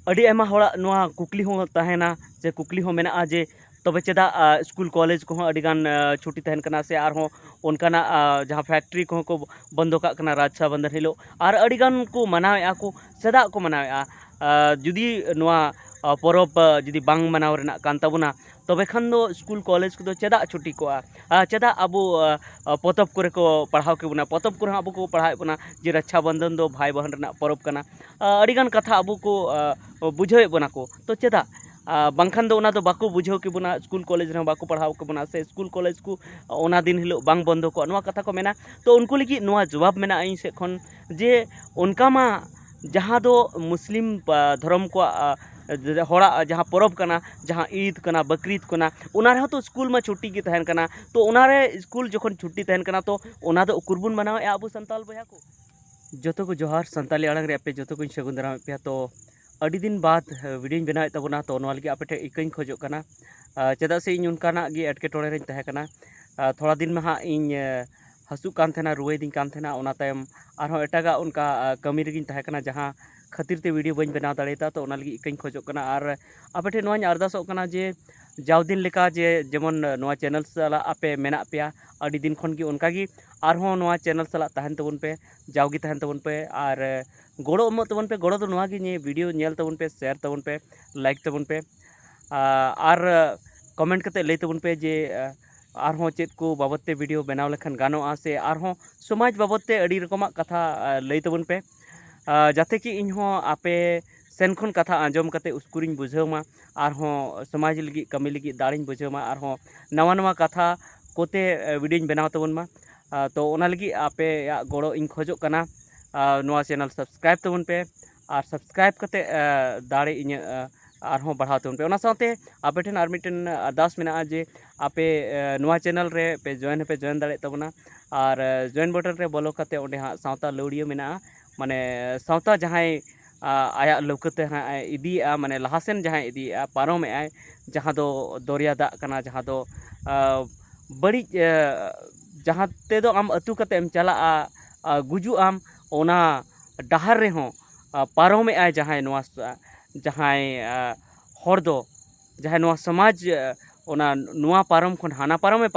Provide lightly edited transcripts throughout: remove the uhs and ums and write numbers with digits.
अड़ी आयमा होड़ा नोआ कुकली हो तहना जे कुकली हो मेना जे तबे चेदा स्कूल कॉलेज को अड़ीगान छुट्टी तहन कना से आर उनकाना जहाँ फैक्ट्री को बंदो का कना रक्षाबंधन हिलो और अड़ीगान को मनावे को चेदा को मनावे जुदी नोआ परब जुदी बांग मनाव रेना कान ताबुना तबे खान दो स्कूल कॉलेज को चेदा छुट्टी को चेदा अब पतब करे को पढ़ाव के बुना पतब को अब को पढ़ाए बुना जे रक्षाबंधन दो भाई बहन रेना परब कना अड़ीगान कथा अब को बुझे बना को तो चेदा बांखान दो ओना दो बाको बुझाव के बुना स्कूल कॉलेज रे बाको पढ़ाव के बुना से स्कूल कॉलेज को ओना दिन हिलो बांग बंदो को नोआ कथा को मेना तो उनको लगी नोआ जवाब मेना इन से खन जे उनका मा जहाँ दो मुस्लिम धर्म को होड़ा जहाँ परब कना जहाँ ईद कना बकरीद कना उनारे तो स्कूल में छुट्टी की तहन कना तो उनारे स्कूल जखन छुट्टी तहन कना तो उना दो उकुरबुन मनावे आबो संताल बया को जोतो को जोहार संताली आड़ंग रे पे जोतो को सगुन दाराम पे तो अड़ी दिन बाद वीडियो बनाए तबना तो नोआ लगी आपे इकाई खोजो कना चेदा से इन उनकाना गे एटकेटोड़े रे तहे कना थोड़ा दिन में हाँ इन हसू कान थेना रुवे दिन कान थेना ओना तायम आरहों एटागा उनका कमी रेगिन तहे कना जहाँ खातिर ते वीडियो बन बनाव दाड़ेता तो ओना लगी इकाई खोजो कना और आपे ठे नोआñ अरदासो कना जे जाव दिन लेका जे जेमन नोआ चैनल साला आपे मेना पेया अड़ी दिन खन की उनका की आरहों नोआ चैनल साला तहन तबन पे जावगी तहन तबन पे और गोड़ो एमो तबन पे गोड़ो तो नोआ की ने वीडियो नेल तबन पे शेयर तबन पे लाइक तबन पे और कमेंट कते लई तबन पे जे आरहों चेद को बाबते वीडियो बनाव लेखन गानोआ से आरहों समाज बाबते अड़ी रकमा कथा लई तबन पे जाते कि इनहों आपे सेन खन कथा आंजम कते उसकुरिन बुझावमा आरहों समाज लगी कमी लगी दाड़िन बुझावमा आरहों नवा नवा कथा कोते वीडियो बनाव तबनमा तो ओना लगी आपे या गोड़ो इन खोजो कना नोआ चैनल सब्सक्राइब तबन पे और सब्सक्राइब कते दाड़े इन आरहों बढ़ाव तबन पे ओना साथे आपे ठेन आर मिटन अरदास मेना जे आपे नोआ चैनल रे पे जॉइन दाड़े तबना और जॉइन बटन रे बोलो कते ओंडे हाँ सावता लौड़िया मेना माने सावता जहाँ आया लौकते हाँ इदी माने लहासेन जहाँ इदी पारोम आय जहाँ दो दरिया दा कना जहाँ दो बड़ी जहाँ ते दो आम अतु कते एम चला गुजु आम ओना डहार रे हो पारोम आय जहाँ नोआ जहाँ हर दो जहाँ नोआ समाज ओना नोआ पारम खन हाना पारम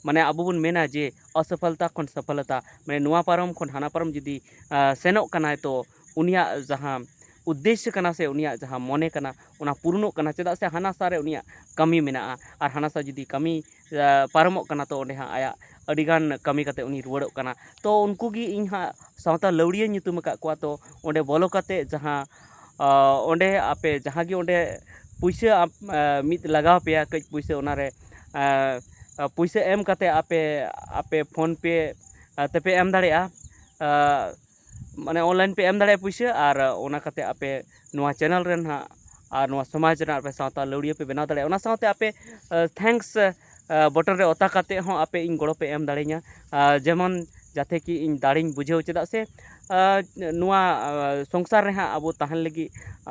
माने अब बन मेना जे असफलता खन सफलता माने नोआ पारम खन हाना पारम जुदी सेनो कना तो उनिया जहाँ उद्देश्य कना से उनिया जहाँ मने कना उना पूर्णो कना चेदा से हाना सारे उनिया कमी मेना और हाना सा जुदी कमी पारमो कना तो ओंडे हाँ आया अड़ीगान कमी कते उनी रुवाड़ो कना तो उनको गी इन हाँ सावता लौड़िया nyutum का को तो ओंडे बोलो कते जहाँ ओंडे आपे जहाँ गी ओंडे पुइसा मित लगाव पेया कई पुइसा ओनारे पुइसा एम कते आपे फोन पे तेपे एम दाड़ेया माने ऑनलाइन पे एम दाड़े पुइसा और ओना कते आपे नोआ चैनल रेन हाँ और नोआ समाज रेन आपे सावता लौड़िया पे बनाव दाड़े ओना सावते आपे थैंक्स बटन रे ओता कते हों आपे इन गोड़ो पे एम दाड़ेया जेमन जाते कि इन दाड़िन बुझाव चेदा से नोआ संसार रे हाँ अब तहन लगी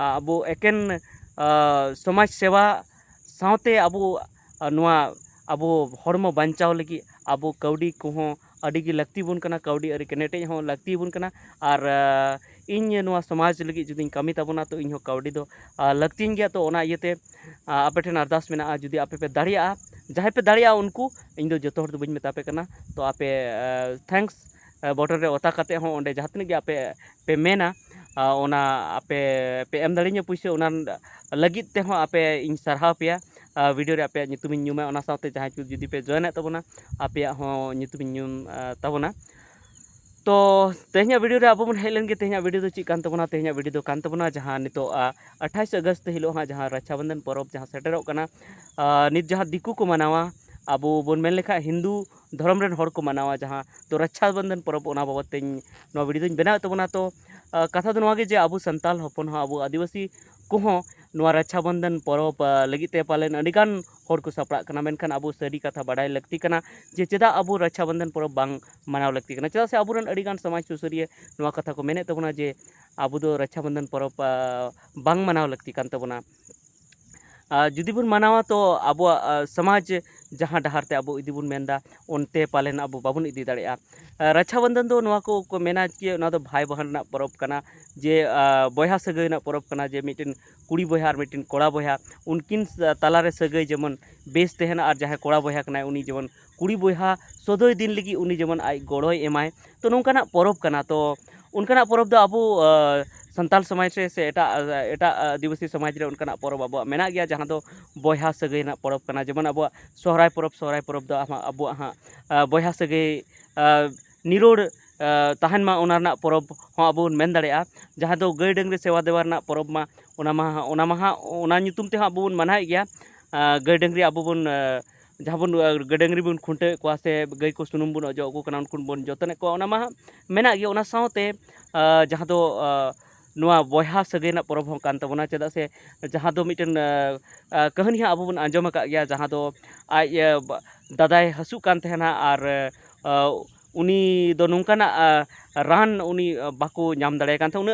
अब एकेन समाज सेवा सावते अब नोआ अब हरमो बांचाव लगी अब कौड़ी को अड़ी लगती बन कना कौड़ी अरी केनेटे हो लगती बन कना और इन नोआ समाज लगी जुदी कमी तबना तो इन कौड़ी दो लगती गया तो ओना इयते आपे ठेन अरदास मेना जुदी आपे पे दाड़िया जहाँ पे दाड़िया उनको इन दो जतो हर दो बइन मेतापे कना तो आपे थैंक्स बटन रे ओता कते हो ओंडे जहाँ तने आपे पे मेना ओना आपे पे एम दाड़िया पुइसे ओना लगित ते हो आपे इन सरहाव पेया वीडियो रे आपे nyutumin nyuma ओना साथे जहाँ जुदी पे जॉइन तबना आपे हो nyutumin nyum तबना तो तेहना वीडियो रे अब बन हेलन के तेहना वीडियो दो चिकान तबना तेहना वीडियो दो कान तबना जहाँ नितो 28 अगस्त हिलो हाँ जहाँ रक्षाबंधन परब जहाँ सेटरों कना नित जहाँ दिकू को मनावा अब बन मेन लेखा हिंदू धर्म रेन हर को मनावा जहाँ तो रक्षाबंधन परब ओना बाबत नो वीडियो बनाव तबना तो कथा दो जे अब संताल हपन अब आदिवासी को नोआ रक्षाबंधन परब लगिते पालेन अड़ीगान हर को सापड़ा कना मेनखान अब सारी कथा बाडाय लगती कना जे चेदा अब रक्षाबंधन परब बांग मनाव लगती कना चेदा से अबुरन अड़ीगान समाज सुसरिया नोआ कथा को मेने तबना जे अब दो रक्षाबंधन परब बांग मनाव लगती कान तबना जुदी बन मनावा तो अब समाज जहाँ डहार ते अब इदी बन मेंदा उनते पालेन अब बाबुन इदी दाड़ेया रक्षाबंधन दो नवा को मेना कि ना दो भाई बहन ना परब कना जे बयहा सगै ना परब कना जे मिटिन कुड़ी बयहा और मिटिन कोड़ा बयहा उनकिन तलारे सगै जेमन बेस तहना और जहाँ कोड़ा बयहा कना उनी जेमन कुड़ी बयहा सदोय दिन लगी उनी जेमन आई गड़ोय एमाय तो नौकाना परब कना तो उनकाना परब दो अब संताल समाज से एटा एटा आदिवासी समाज रे उनकाना परब अब मेना गया जहाँ दो बयहा सगै ना परब कना जेमन अब सोहराय परब दो अब बयहा सगै निरोड़ तहन मा ओना रना परब हो अब मेन दाड़ेया जहाँ दो गाय डंगरी सेवा देवा रना परब मा ओना ᱧᱩᱛᱩᱢ ते अब मनाए गया गाय डंगरी अब बन जहाँ बन गाय डंगरी बन खुंटे को से गाय को सुनुम बन अजो को कना उनको बन जतने को ओना मा मेना गया ओना साथे जहाँ दो नवा बयहा सगै ना परब हो कान तबना चेदा से जहाँ दो मिटन कहानी अब बन आंजम का गया जहाँ दो आज दादाय हसु कान तहना और उनी दो नौकाना रान उनी बाको नाम दाड़े कान उन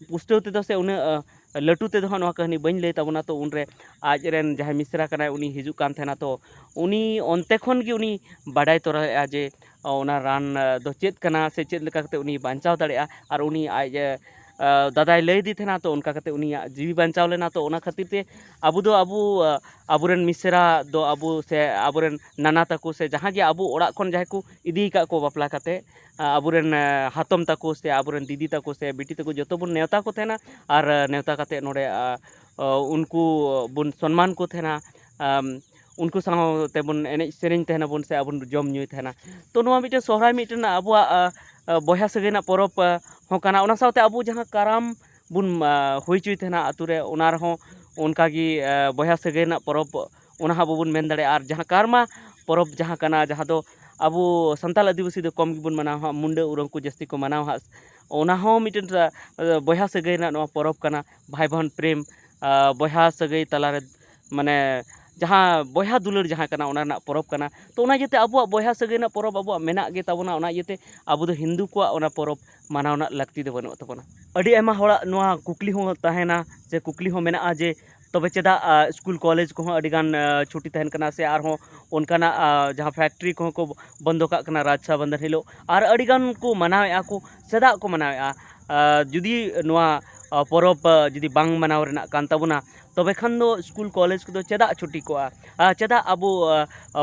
पुष्टव तेदो से उन लटू तेदो हाँ कहानी बन लई तबना तो उनरे आज रेन जहाँ मिश्रा कना उनी हिजू कान तहना तो उनी ओनते खन गी उनी बाडाय तोरा जे ओना रान दो चेद कना से चेद लेका कते उनी बांचाव दाड़ेया और उनी आज दादाय लई दी थेना तो उनका कते उनी जीवी बांचाव लेना तो ओना खातिर ते अबु दो अबुरेन मिश्रा दो अबु से अबुरेन नाना तको से जहाँ गे अबु ओड़ा खन जहाँ को इदी का को बापला कते अबुरेन हातम तको से अबुरेन दीदी तको से बिटी तको जतो बुन नेवता को थेना और नेवता कते नोडे उनको बुन सम्मान को थेना उनको साथे बन एने सेरें तहना बन से अब जम ᱧᱩᱭ तहना तो नवा मिटे सोहराय मिटन अब बयहा सगैना परब हो काना ओना साथे अब जहाँ काराम बुन हुई चुई तहना आतुरे ओना रहो उनका की बयहा सगैना परब ओना अब बुन मेन दाड़े और जहाँ कारमा परब जहाँ काना जहाँ दो अब संताल आदिवासी दो कम गिबुन मनाव मुंडे उरंग को जस्ती को मनाव ओना हो मिटन बयहा सगैना नवा परब काना भाई बहन प्रेम बयहा सगै तलारे माने जहाँ बयहा दुलर जहाँ कना ओना ना परब कना तो ओना जेते अब बयहा सगैना परब अब मेना गे ताबोना ओना जेते अब दो हिंदू को ओना परब मानावना लगती दो बनो ताबोना अडी आयमा होड़ा नोआ कुकली हो ताहेना जे कुकली हो मेना जे तबे चेदा स्कूल कॉलेज को अडिगान छुट्टी तहन कना से आर हो उनकाना जहाँ फैक्ट्री को बंदो का कना रक्षाबंधन हिलो और अडिगान को मनावेआ को सेदा को मनावेआ जुदी नोआ परब जुदी बांग मनाव रेना कान ताबोना तबे खान दो स्कूल कॉलेज को चेदा छुट्टी को चेदा अब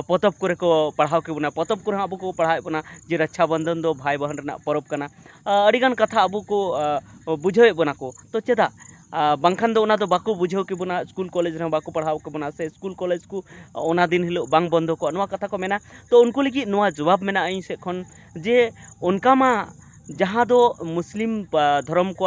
पतब करे को पढ़ाव के बुना पतब को अब को पढ़ाए बुना जे रक्षाबंधन दो भाई बहन रेना परब कना अडिगान कथा अब को बुझे बुना को तो चेदा बांखान दो ओना दो बाको बुझाव के बुना स्कूल कॉलेज रे बाको पढ़ाव के बुना से स्कूल कॉलेज को ओना दिन हिलो बांग बंदो को नवा कथा को मेना तो उनको लगी नवा जवाब मेना आई से खन जे उनका मा जहाँ दो मुस्लिम धर्म को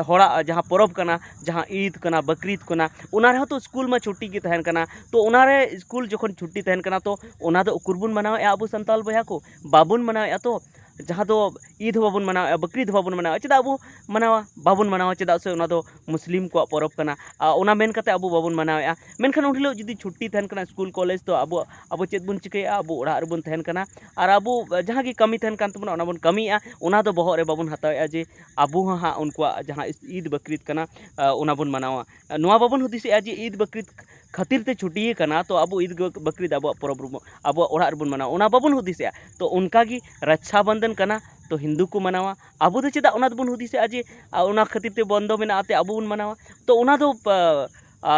होड़ा जहाँ परब कना जहाँ ईद कना बकरीद कना उनारे तो स्कूल में छुट्टी की तहन कना तो उनारे स्कूल जखन छुट्टी तहन कना तो उना दो उकुरबुन मनाव अब संताल बया को बाबुन मनाव तो जहाँ दो ईद बाबुन मनाव बकरीद बाबुन मनाव चेदा अब मनावा बाबुन मनावा चेदा से उना दो मुस्लिम को परब कना उना मेन कते अब बाबुन मनाव मेनखान उन हिलो जुदी छुट्टी तहन कना स्कूल कॉलेज तो अब चेद बुन चिकैया अब ओड़ा रेबुन तहन कना और अब जहाँ की कमी तहन कान तबना उना बुन कमीया उना दो बहर रे बाबुन हतावेआ जे अब हाँ उनको जहाँ ईद बकरीद कना उना बुन मनावा नवा बाबुन हुदिसेआ जे ईद बकरीद खातिर ते छुट्टी कना तो अब ईद बकरीद अब परब अब ओड़ा रेबुन मनावा उना बाबुन हुदिसेआ तो उनका की रक्षाबंधन कना तो हिंदू को मनावा अब दो चेदा उना बुन हुदिसेआ जे उना खातिर ते बंदो मेना आते अब बुन मनावा तो उना दो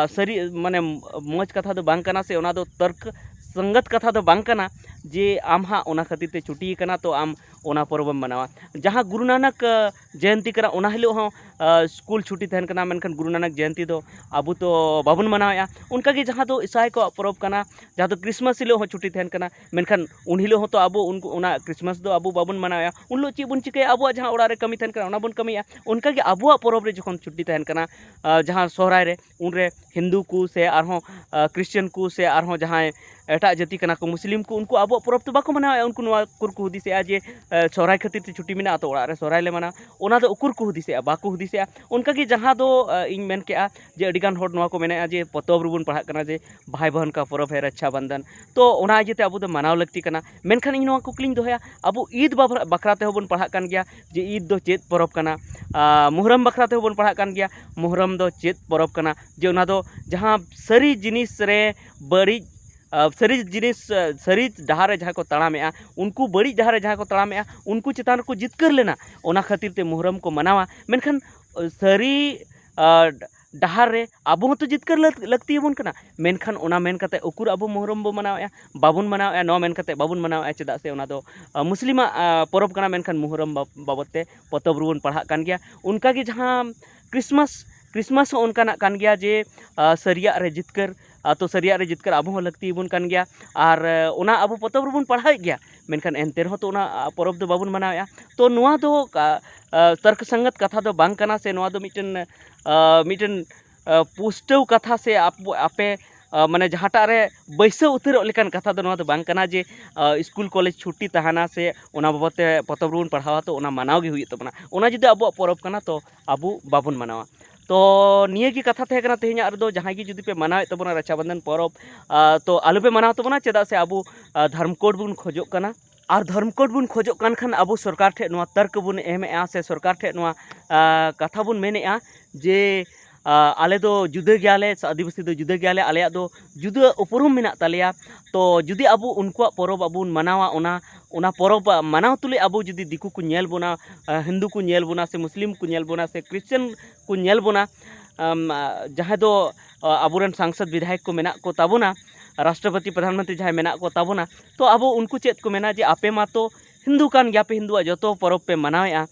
सरी माने मौज कथा दो बांग कना से उना दो तर्क संगत कथा दो बांग कना जे आम हाँ ओना खातिर ते छुट्टी कना तो आम ओना पर्व मनावा जहाँ गुरु नानक जयंती कना ओना हिलो हो स्कूल छुट्टी तहन कना मेनखान गुरु नानक जयंती दो अब तो बाबुन मनावेआ उनका की जहाँ दो ईसाई को पर्व कना जहाँ तो क्रिसमस हिलो हो छुट्टी तहन कना मेनखान उन हिलो हो तो अब उनको ओना क्रिसमस दो अब बाबुन मनावेआ उन लो चेद बुन चिकैया अब जहाँ ओड़ा रे कमी तहन कना ओना बुन कमीया उनका की अब पर्व रे जखन छुट्टी तहन कना जहाँ सोहराय रे उन रे हिंदू को से आरहों क्रिश्चियन को से आरहों जहाँ एटा जाति कना को मुस्लिम को उनको अब पर्व तो बाको मनावेआ उनको नवा कुरकु हुदिसेआ जे सोहराय खातिर ते छुट्टी मेना तो ओड़ा रे सोहराय ले माना ओना दो उकुर को हुदिसे बाको हुदिसे उनका कि जहाँ दो इन मेन के जे अडिगान हर नोआ को मेने जे पतोब रुबुन पढ़ा कना जे भाई बहन का पर्व है रक्षाबंधन तो ओना जेते अबो दो मनाव लगती कना मेनखान इन नोआ कुकलिंग दोहया अबो ईद बकरा ते होबन पढ़ा कान गया जे ईद दो चेत पर्व कना मुहर्रम बकरा ते होबन पढ़ा कान गया मुहर्रम दो चेत पर्व कना जे ओना दो जहाँ सरी जिनिस रे बड़ी सरी जिनिस सरी डहारे जहाँ को तड़ामेआ उनको बड़ी डहारे जहाँ को तड़ामेआ उनको चितान को जितकर लेना ओना खातिर ते मुहर्रम को मनावा मेनखान सरी डहार रे आबो तो जितकर लगती है कना मेनखान ओना मेन कते उकुर आबो मुहर्रम बो मनावेआ बाबुन मनावेआ नो मेन कते बाबुन मनावेआ चेदा से ओना दो मुस्लिमा पर्व कना मेनखान मुहर्रम बाबते पतब रुबन पढ़ा कान गया उनका कि जहाँ क्रिसमस उनका कान गया जे सरिया रे जितकर तो सरिया रे जितकर आबो हो लगती बन कान गया और ओना आबो पतब रुबन पढ़ा गया मेनखान एनते रहो तो ओना पर्व दो बाबुन मनावेआ तो नुआ दो तर्क संगत कथा दो बांग कना से नुआ दो मिटन पुष्टव कथा से आपे माने जहाँटा रे बैसा उतर लेकान कथा दो नुआ दो बांग कना जे स्कूल कॉलेज छुट्टी तहाना से ओना बाबते पतब रुबन पढ़ावा तो ओना मनाव गे हुई तबना ओना जुदि आबो पर्व कना तो आबो बाबुन मनावा तो निये की कथा थे तेहना रे जहाँ की जुदी पे मनावे तबना रक्षाबंधन पर्व तो आलू पे मनाव तबना चेदा से आबो धर्म कोड बुन खोजोग कना और धर्म कोड बुन खोजोग कान खान आबो सरकार ठे नोआ तर्क बुन एमेआ से सरकार ठे नोआ कथा बुन मेनेआ जे आले दो जुदा गयाले आदिवासी दो जुदा गयाले आले दो जुदा उपरुम मेना तालेया तो जुदी आबो उनको पर्व आबोन मनावा ओना पर्व मनाव तुले आबो जुदी दिकू को नेल बोना हिंदू को नेल बोना से मुस्लिम को नेल बोना से क्रिश्चियन को नेल बोना जहाँ दो आबोरन सांसद विधायक को मेना को ताबोना राष्ट्रपति प्रधानमंत्री जहाँ मेना को ताबोना तो आबो उनको चेत को मेना जे आपे मा तो हिंदू कान गया पे हिंदुआ जो पर्व पे मनावेआ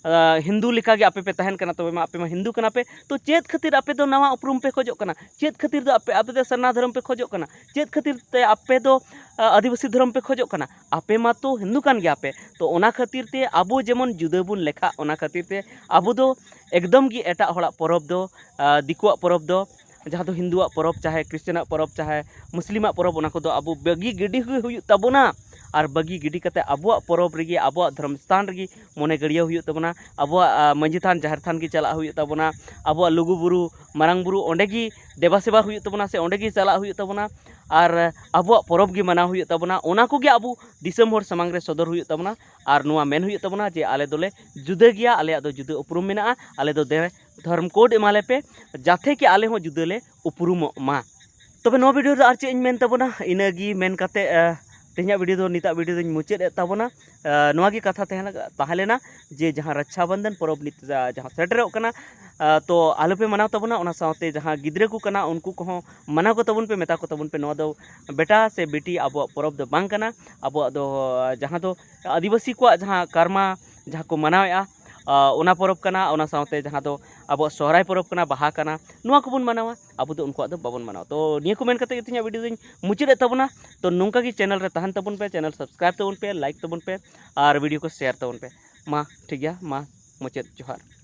हिंदू लिखा के आपे पे तहन कना तो आपे मा हिंदू कना पे तो चेत खातिर आपे दो नवा उपरुम पे खोजो कना चेत खातिर दो आपे दो सरना धर्म पे खोजो कना चेत खातिर ते आपे दो आदिवासी धर्म पे खोजो कना आपे मा तो हिंदू कान गया पे तो ओना खातिर ते आबो जेमन जुदा बुन लेखा ओना खातिर ते आबो दो एकदम गी एटा हड़ा पर्व दो दिकुआ पर्व दो जहाँ दो हिंदुआ पर्व चाहे क्रिश्चियन पर्व चाहे मुस्लिमा पर्व ओना को दो आबो बगी गिडी हुई तबोना और बगी गिडी कते आबुआ पर्व रेगी आबुआ धर्म स्थान रेगी मने गड़िया हुई तबना आबुआ मंजी थान जहर थान की चला हुई तबना आबुआ लुगु बुरु मारांग बुरु ओंडेगी देवा सेवा हुई तबना से ओंडेगी चला हुई तबना और आबुआ पर्व गी मना हुई तबना ओना को गे आबु दिसम हर समांग रे सदर हुई तबना और नुआ मेन हुई तबना जे आले दोले जुदा गया आले दो जुदा उपरुम मेना आले दो धर्म कोड एमाले पे जाथे कि आले हो जुदा ले उपरुम मा तबे नो वीडियो आर चे मेन तबना इनागी मेन कते तेहना वीडियो दो निता वीडियो दो मुचाद ताबना नोआ की कथा तहलेना जे जहाँ रक्षाबंधन पर्व नित जहाँ सेटरोग कना तो आलो पे मनाव तबना ओना साथे जहाँ गिद्रे को कना उनको को मनाव को तबन पे मेता को तबन पे नोआ दो बेटा से बेटी आबो पर्व दो बांग कना आबो दो जहाँ दो आदिवासी को जहाँ कर्मा जहाँ को मनावेआ ओना पर्व कना ओना साथे जहाँ दो आबो सोहराय पर्व कना बाहा कना नोआ को बन मनावा आबो दो उनको दो बाबन मनाव तो निया को मेन कते तिना वीडियो दो मुचाद तबना तो नोंका की चैनल रे तहन तबन पे चैनल सब्सक्राइब तबन पे लाइक तबन पे और वीडियो को शेयर तबन पे मा ठीक गया मा मुचाद जोहार।